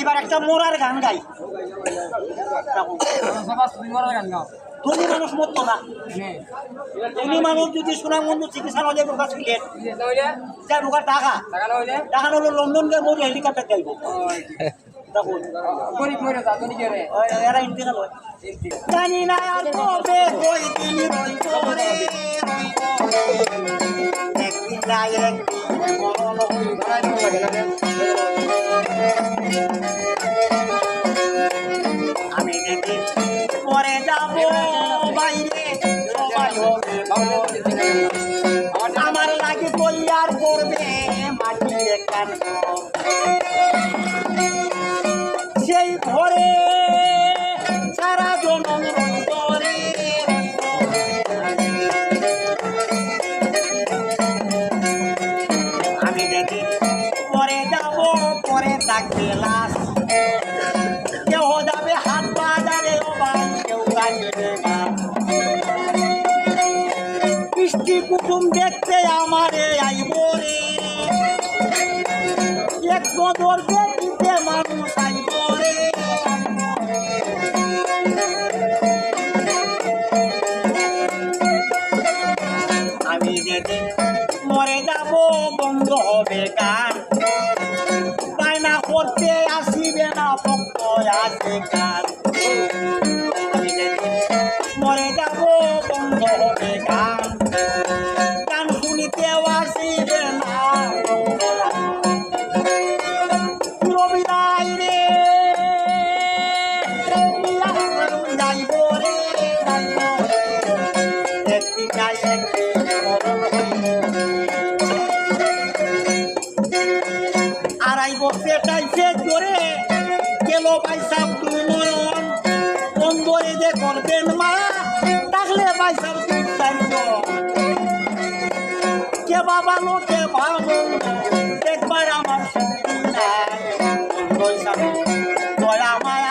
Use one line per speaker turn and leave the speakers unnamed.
এবার একটা মোরার গান গাই। ধনী মানুষ মরতো না, ধনী মানুষ যদি সুনামগঞ্জ চিকিৎসা নয় রোগা ছিলেন যা রোগা টাকা টাকা হলো লন্ডন গিয়ে মরি হেলিকপ্টার গাইব। এরা ইন্তেকাল হয় জানি না আর কবে ওই দিন রইব রে একদিন না একদিন মরণ আমি দেখি পরে যাব বাইরে সবাই হবে আমার লাগে তৈয়ার করবে মাটির কান সেই ঘরে সারা জনম করে আমি দেখি পরে যাব পরে থাকবে লাশ কেউ যাবে হাট বাজারে ও ভাই কেউ কাটবে গান কৃষ্টি কুটুম দেখতে আমারে আইব রে এক নজর দেখিতে মানুষ আইব রে আমি যেদিন মরে যাব বন্ধ হবে গান বায়না করতে আসিবে না ভক্ত আসে গান আমি যেদিন মরে যাব বন্ধ হবে গান গান শুনিতেও আসিবে না রবিরাই রে যাইব রে একদিন যাই একদিন আড়াই বছর টাইছে জোরে গেল পয়সা দুই নয়ন বন্ধরে যে করবেন মা ডাকলে পয়সা দুই চারজন কে বাবা লোকে ভালো একবার আমার শক্তি নাই দয়া মায়া